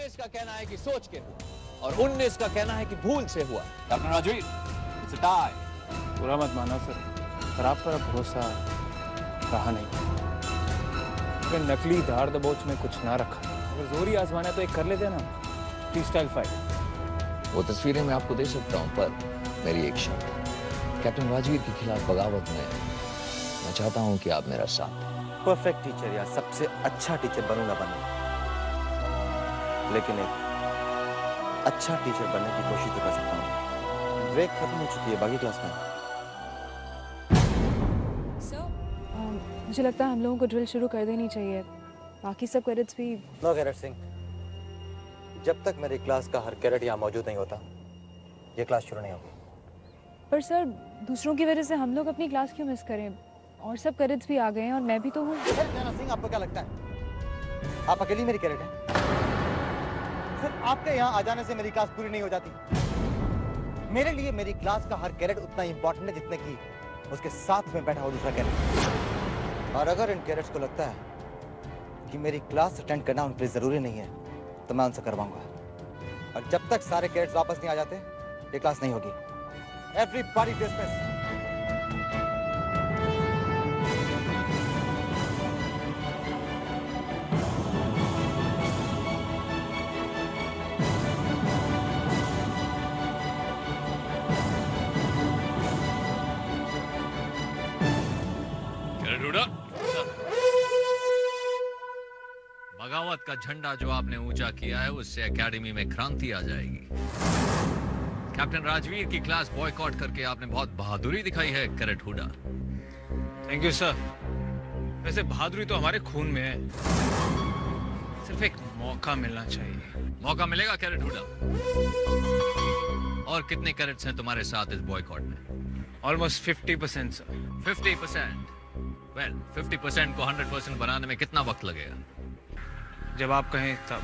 21 का कहना है कि सोच के हुआ और 19 का कहना है कि भूल से हुआ। Captain Rajveer, it's a tie. बुरा मत माना सर, पर आप पर भरोसा रहा नहीं। फिर नकली धार दबोच में कुछ ना रखा। अगर जोर ही आजमाना है तो एक कर लेते ना, फ्री स्टाइल फाइट। वो तस्वीरें मैं आपको दे सकता हूँ, पर मेरी एक शर्त है। कैप्टन राजवीर के खिलाफ बगावत में मैं चाहता हूँ कि आप मेरा साथ दें। परफेक्ट टीचर या सबसे अच्छा टीचर बनूंगा बनूंगा, लेकिन एक अच्छा टीचर बनने की कोशिश तो कर सकता हूँ। ब्रेक खत्म हो चुकी है, बाकी क्लास में। मुझे लगता है हम लोगों को ड्रिल शुरू कर देनी चाहिए। बाकी सब कैडेट्स भी। नो कैडेट सिंह, जब तक मेरी क्लास का हर कैडेट यहाँ मौजूद नहीं होता, ये क्लास शुरू नहीं होगी। पर सर, दूसरों की वजह से हम लोग अपनी क्लास क्यों मिस करें? और सब कैडेट्स भी आ गए हैं और मैं भी तो हूँ। नैना सिंह, आपको क्या लगता है आप अकेली मेरी कैडेट हैं? सिर्फ आपके यहाँ आ जाने से मेरी क्लास पूरी नहीं हो जाती। मेरे लिए मेरी क्लास का हर कैडेट उतना इंपॉर्टेंट है जितने की उसके साथ में बैठा हो दूसरा कैडेट। और अगर इन कैडेट्स को लगता है कि मेरी क्लास अटेंड करना उनके लिए जरूरी नहीं है, तो मैं उनसे करवाऊंगा। और जब तक सारे कैडेट्स वापस नहीं आ जाते, ये क्लास नहीं होगी। Everybody dismiss. बगावत का झंडा जो आपने ऊंचा किया है, उससे एकेडमी में क्रांति आ जाएगी। कैप्टन राजवीर की क्लास बॉयकॉट करके आपने बहुत बहादुरी दिखाई है cadet Hooda. Thank you sir. वैसे बहादुरी तो हमारे खून में है, सिर्फ एक मौका मिलना चाहिए। मौका मिलेगा कैडेट हुडा। और कितने कैडेट्स हैं तुम्हारे साथ इस बॉयकॉट में? Almost 50% sir. 50%? वेल, 50% को 100% बनाने में कितना वक्त लगेगा? जब आप कहें तब।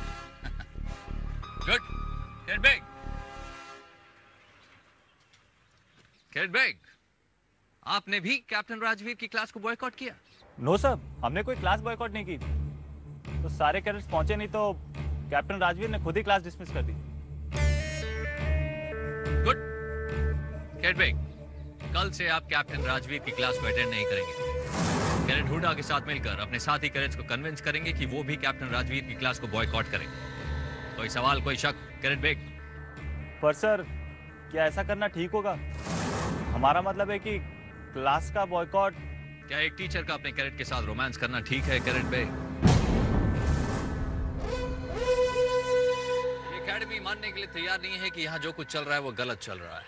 Good. Cadet Baig, cadet Baig, आपने भी कैप्टन राजवीर की क्लास को बॉयकॉट किया? नो सर, हमने कोई क्लास बॉयकॉट नहीं की। तो सारे कैडेट्स पहुंचे नहीं तो कैप्टन राजवीर ने खुद ही क्लास डिसमिस कर दी। गुड। कैडेट बेग, कल से आप कैप्टन राजवीर की क्लास को अटेंड नहीं करेंगे। कैडेट हुडा के साथ मिलकर अपने साथी कैडेट्स को कन्विंस करेंगे कि वो भी कैप्टन राजवीर की क्लास को बॉयकॉट करें। कोई सवाल, कोई शक? Cadet bag. पर सर, क्या ऐसा करना ठीक होगा? हमारा मतलब है कि क्लास का बॉयकॉट। क्या एक टीचर का अपने कैडेट के साथ रोमांस करना ठीक है कैडेट बेग? ये एकेडमी मानने के लिए तैयार नहीं है कि यहाँ जो कुछ चल रहा है वो गलत चल रहा है।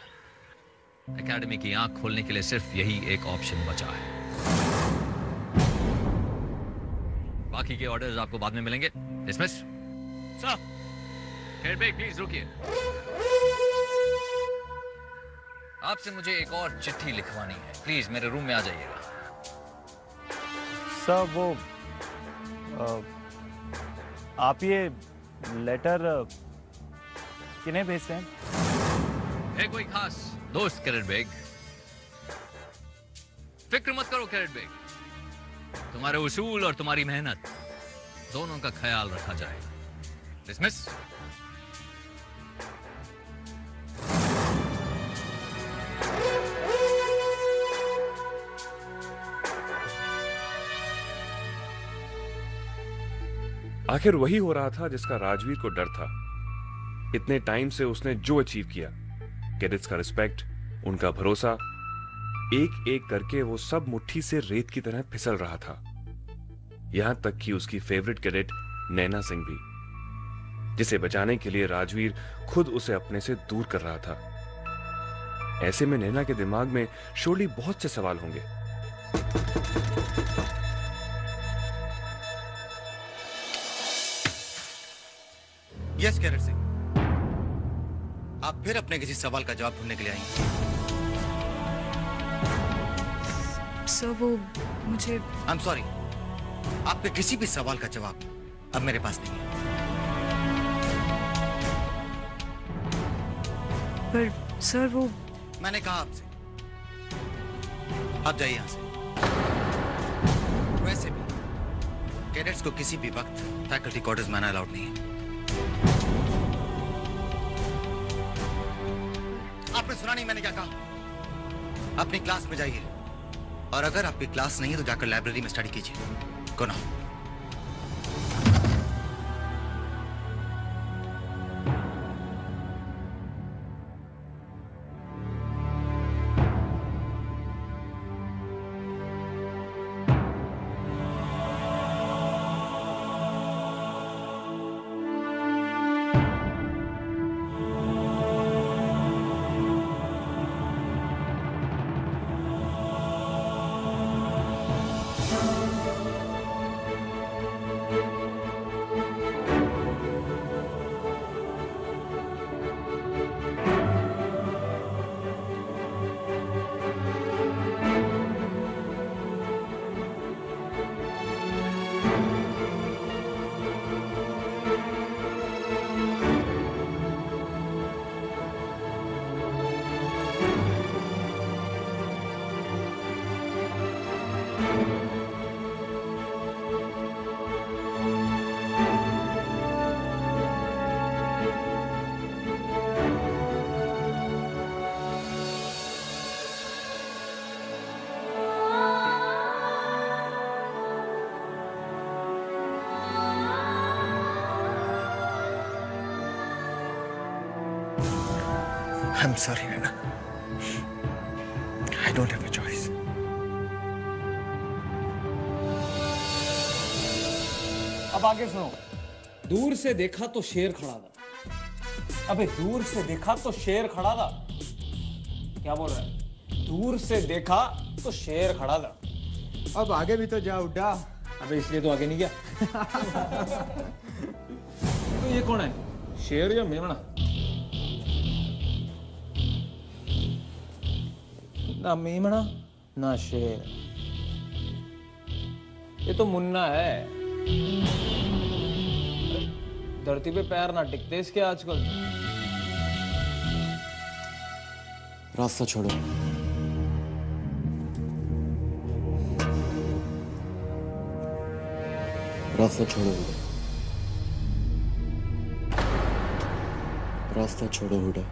एकेडमी की आंख खोलने के लिए सिर्फ यही एक ऑप्शन बचा है। बाकी के ऑर्डर्स आपको बाद में मिलेंगे। Dismiss. Sir. Cadet Baig, please रुकिए। आपसे मुझे एक और चिट्ठी लिखवानी है। प्लीज मेरे रूम में आ जाइएगा। सर, वो आप ये लेटर किन्हें भेजते हैं? है कोई खास दोस्त कैडेट बेग? फिक्र मत करो कैडेट बेग, तुम्हारे उसूल और तुम्हारी मेहनत दोनों का ख्याल रखा जाएगा। डिसमिस। आखिर वही हो रहा था जिसका राजवीर को डर था। इतने टाइम से उसने जो अचीव किया, कैडेट्स का रिस्पेक्ट, उनका भरोसा, एक एक करके वो सब मुट्ठी से रेत की तरह फिसल रहा था। यहां तक कि उसकी फेवरेट कैडेट नैना सिंह भी, जिसे बचाने के लिए राजवीर खुद उसे अपने से दूर कर रहा था। ऐसे में नैना के दिमाग में शोरली बहुत से सवाल होंगे। यस कैडेट सिंह, आप फिर अपने किसी सवाल का जवाब ढूंढने के लिए आएंगे? सर, वो मुझे। आई एम सॉरी, आपके किसी भी सवाल का जवाब अब मेरे पास नहीं है। पर सर, वो। मैंने कहा आपसे, आप जाइए यहां से। वैसे भी कैडेट्स को किसी भी वक्त फैकल्टी क्वार्टर्स में आना अलाउड नहीं है। आपने सुना नहीं मैंने क्या कहा? अपनी क्लास में जाइए, और अगर आपकी क्लास नहीं है तो जाकर लाइब्रेरी में स्टडी कीजिए। Go now. I'm sorry, Nana. I don't have a choice. अब आगे सुनो। दूर से देखा तो शेर खड़ा था। अबे दूर से देखा तो शेर खड़ा था। क्या बोल रहा है? दूर से देखा तो शेर खड़ा था। अब आगे भी तो जा उड़ा। अबे इसलिए तो आगे नहीं गया। तो ये कौन है? शेर या मेमना? ना मेमना ना शेर, ये तो मुन्ना है। धरती पे पैर ना टिकते इसके आजकल। रास्ता छोड़ो। रास्ता छोड़ो हुडा। रास्ता छोड़ो हुडा।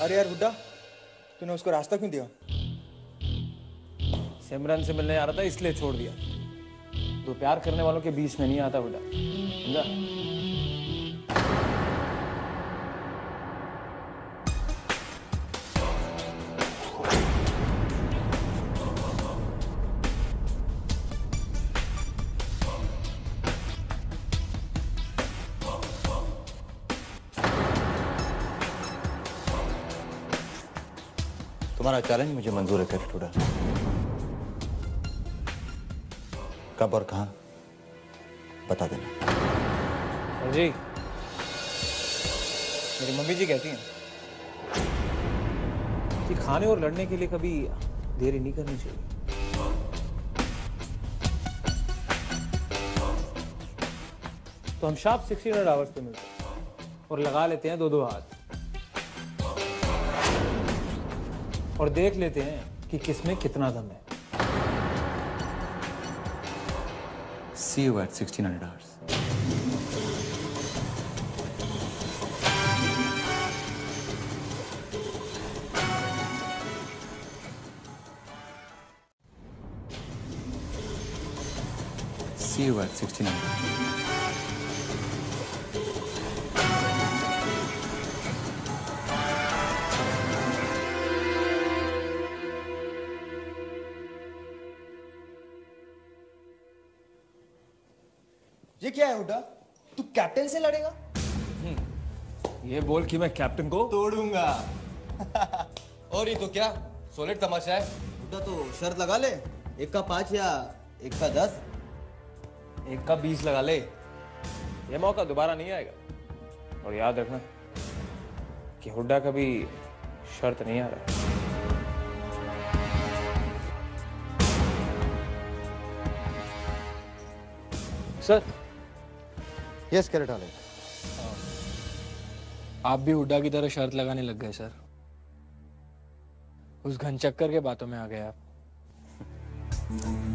अरे यार हुड्डा, तूने उसको रास्ता क्यों दिया? सिमरन से मिलने आ रहा था इसलिए छोड़ दिया। दो प्यार करने वालों के बीच में नहीं आता हुड्डा, समझा? तुम्हारा चैलेंज मुझे मंजूर है कैडेट हुडा। कब और कहां बता देना। सर जी, मेरी मम्मी जी कहती हैं कि खाने और लड़ने के लिए कभी देरी नहीं करनी चाहिए। तो हम शार्प 1600 आवर्स पे मिलते हैं और लगा लेते हैं 2-2 हाथ और देख लेते हैं कि किसमें कितना दम है। See you at 1600 hours. See you at 1600. ये क्या है हुड्डा? तू कैप्टन से लड़ेगा? ये बोल कि मैं कैप्टन को तोड़ूंगा। और ये तो क्या सॉलिड तमाशा है? हुड्डा तो शर्त लगा ले, 1 का 5 या 1 का 10। 1 का 20 लगा ले। ये मौका दोबारा नहीं आएगा। और याद रखना कि हुड्डा कभी शर्त नहीं आ रहा। सर। यस कैडेट आले। आप भी हुड्डा की तरह शर्त लगाने लग गए सर। उस घनचक्कर के बातों में आ गए आप।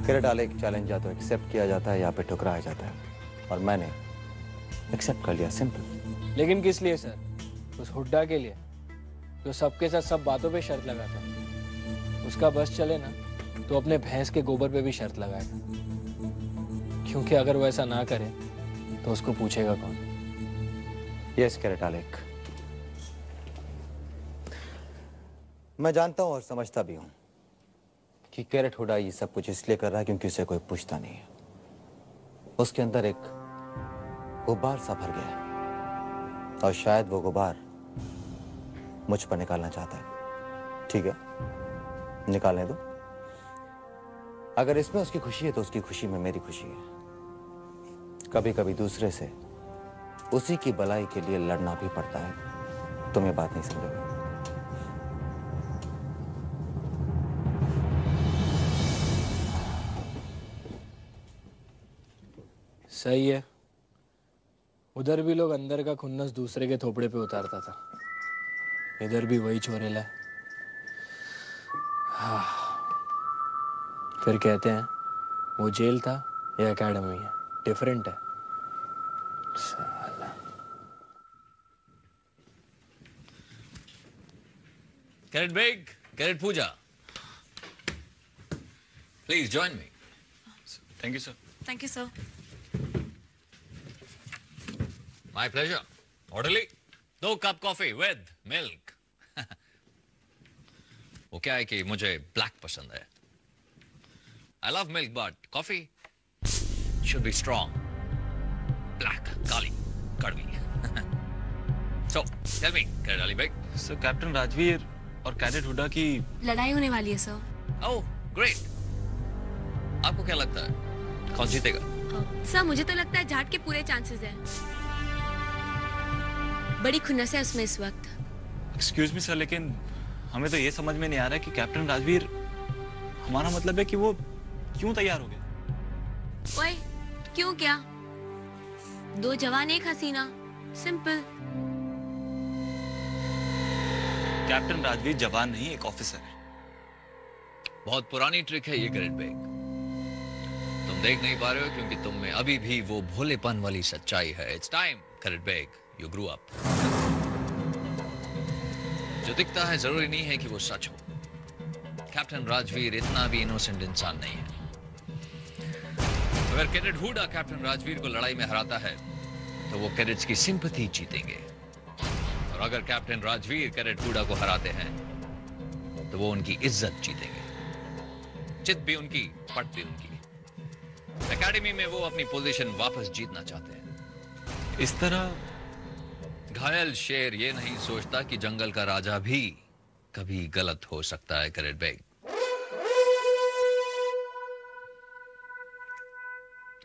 कैरेट आलेख चैलेंज या तो एक्सेप्ट किया जाता है या फिर ठुकराया जाता है, और मैंने एक्सेप्ट कर लिया, सिंपल। लेकिन किस लिए सर? उस हुड्डा के लिए जो सबके साथ सब बातों पे शर्त लगाता। उसका बस चले ना तो अपने भैंस के गोबर पे भी शर्त लगाएगा, क्योंकि अगर वो ऐसा ना करे तो उसको पूछेगा कौन? यस कैरेट आलेख, मैं जानता हूं और समझता भी हूं कि कैरेट हुड्डा ये सब कुछ इसलिए कर रहा है क्योंकि उसे कोई पूछता नहीं है। उसके अंदर एक गुब्बार सा भर गया है और शायद वो गुब्बार मुझ पर निकालना चाहता है। ठीक है, निकालने दो। अगर इसमें उसकी खुशी है तो उसकी खुशी में मेरी खुशी है। कभी कभी दूसरे से उसी की भलाई के लिए लड़ना भी पड़ता है। तुम ये बात नहीं समझोगे। सही है। उधर भी लोग अंदर का खुन्नस दूसरे के थोपड़े पे उतारता था, इधर भी वही छोरेला है। हाँ। फिर कहते हैं वो जेल था या एकेडमी है, डिफरेंट है। साला। Cadet Baig, cadet Pooja, please join me. Thank you sir. Thank you sir. My pleasure. Orderly, 2 cup coffee with milk. वो क्या है कि मुझे ब्लैक पसंद है। I love milk, but coffee should be strong. Black, काली, कड़वी। So, tell me, cadet Ali Baig. Sir captain Rajveer और cadet Hooda की लड़ाई होने वाली है सर। Oh, great. आपको क्या लगता है कौन जीतेगा? सर मुझे तो लगता है जाट के पूरे चांसेस हैं। बड़ी खुन्नस है उसमें इस वक्त। एक्सक्यूज मी सर, लेकिन हमें तो ये समझ में नहीं आ रहा है कि कैप्टन राजवीर, हमारा मतलब है कि वो क्यों तैयार हो गया? ओए, क्यों क्या? 2 जवान एक हसीना, सिंपल। कैप्टन राजवीर जवान नहीं, एक ऑफिसर है। बहुत पुरानी ट्रिक है ये कैरेट बेग। तुम देख नहीं पा रहे हो क्योंकि तुम में अभी भी वो भोलेपन वाली सच्चाई है। It's time cadet Baig, you grew up. जो दिखता है जरूरी नहीं है कि वो सच हो। कैप्टन राजवीर इतना भी इनोसेंट इंसान नहीं है। अगर कैडेट हुड्डा कैप्टन राजवीर को लड़ाई में हराता है तो वो कैडेट्स की सिंपैथी जीतेंगे, और अगर कैप्टन राजवीर कैडेट हुड्डा को हराते हैं तो वो उनकी इज्जत जीतेंगे। चित भी उनकी, पट भी उनकी। एकेडमी में वो अपनी पोजीशन वापस जीतना चाहते हैं। इस तरह घायल शेर ये नहीं सोचता कि जंगल का राजा भी कभी गलत हो सकता है कैरेट बेग।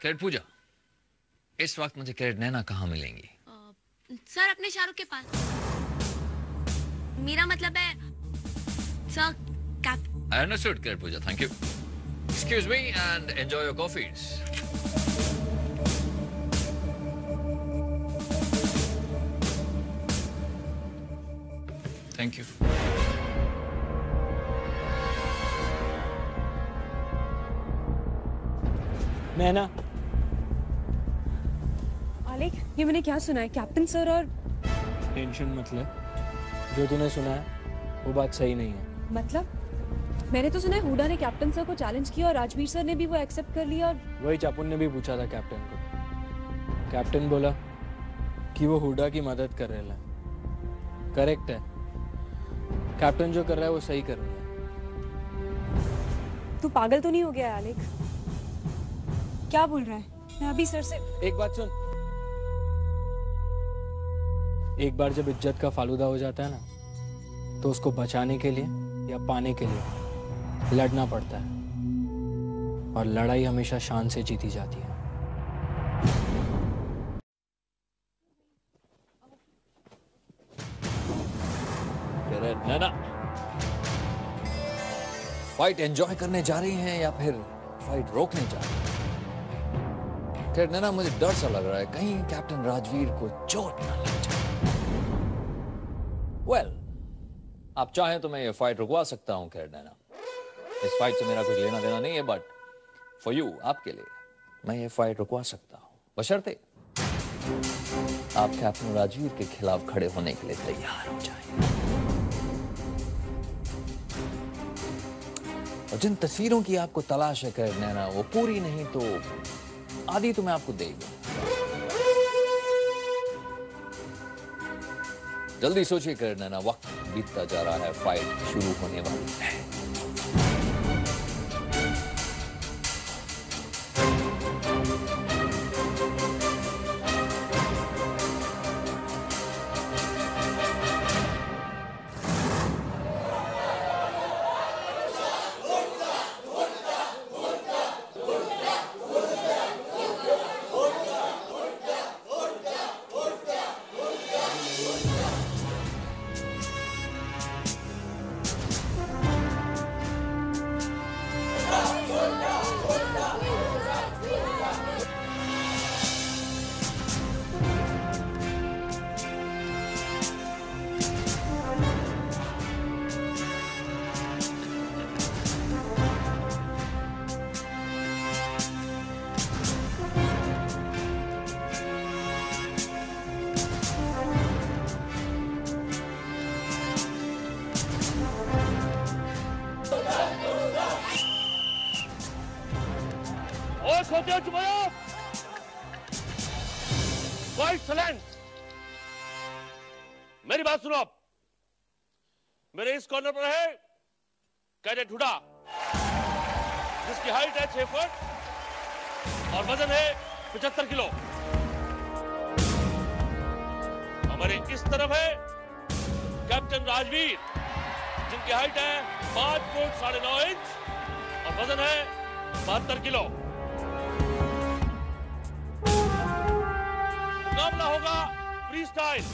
कैरेट पूजा, इस वक्त मुझे कैरेट नैना कहाँ मिलेंगी? सर अपने शाहरुख के पास। मेरा मतलब है सर कैप। I understood, कैरेट Pooja, thank you. Excuse me and enjoy your coffees. Thank you. Naina, Alekh, ये मैंने क्या सुना है? कैप्टन सर और टेंशन मतलब जो तूने सुना है वो बात सही नहीं है। मतलब मैंने तो सुना है हुड्डा ने कैप्टन सर को चैलेंज किया और राजवीर सर ने भी वो एक्सेप्ट कर लिया। और वही चापुन ने भी पूछा था कैप्टन को। कैप्टन बोला कि वो हुड्डा की मदद कर रहा है। करेक्ट है, कैप्टन जो कर रहा है वो सही कर रहा है। तू पागल तो नहीं हो गया आलेख? क्या बोल रहा है? मैं अभी सर से एक बात सुन, एक बार जब इज्जत का फालूदा हो जाता है ना तो उसको बचाने के लिए या पाने के लिए लड़ना पड़ता है, और लड़ाई हमेशा शान से जीती जाती है। नैना, फाइट एंजॉय करने जा रही हैं या फिर फाइट रोकने जा रही हैं? कैरेट नैना, मुझे डर सा लग रहा है कहीं कैप्टन राजवीर को चोट ना लग जाए। वेल, आप चाहें तो मैं ये फाइट रुकवा सकता हूं कैरेट नैना। इस फाइट से मेरा कुछ लेना देना नहीं है, बट फॉर यू, आपके लिए मैं ये फाइट रुकवा सकता हूं, बशर्ते आप कैप्टन राजवीर के खिलाफ खड़े होने के लिए तैयार हो जाएं। और जिन तस्वीरों की आपको तलाश है कैरेट नैना, वो पूरी नहीं तो आधी तो मैं आपको दे दूं। जल्दी सोचिए कैरेट नैना, वक्त बीतता जा रहा है, फाइट शुरू होने वाली है। मेरी बात सुनो आप। मेरे इस कॉर्नर पर है कैडेट हुडा, जिसकी हाइट है 6 फुट और वजन है 75 किलो। हमारे इस तरफ है कैप्टन राजवीर, जिनकी हाइट है 5 फुट 9.5 इंच और वजन है 72 किलो। मुकाबला होगा फ्री स्टाइल,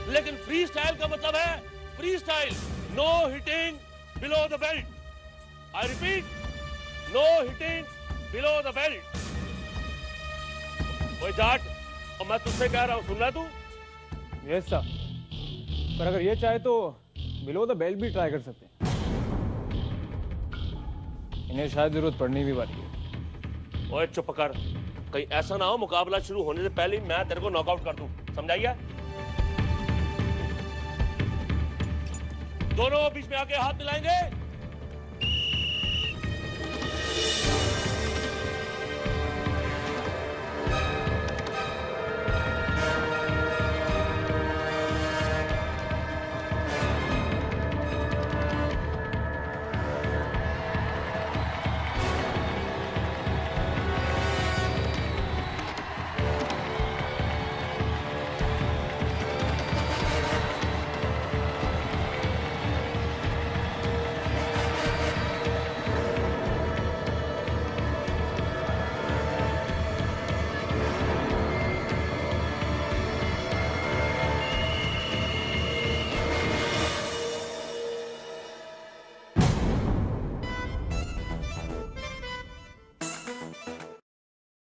लेकिन फ्री स्टाइल का मतलब है free style, no hitting below the belt. I repeat, no hitting below the belt. ओए जाट, और मैं तुझसे कह रहा हूं, सुन रहा तू? यस सर, पर अगर ये चाहे तो बिलो द बेल्ट भी ट्राई कर सकते हैं। इन्हें शायद जरूरत पड़नी भी वाली है। ओए चुप कर, कहीं ऐसा ना हो मुकाबला शुरू होने से पहले ही मैं तेरे को नॉकआउट कर दूं, समझाइए? दोनों बीच में आके हाथ मिलाएंगे।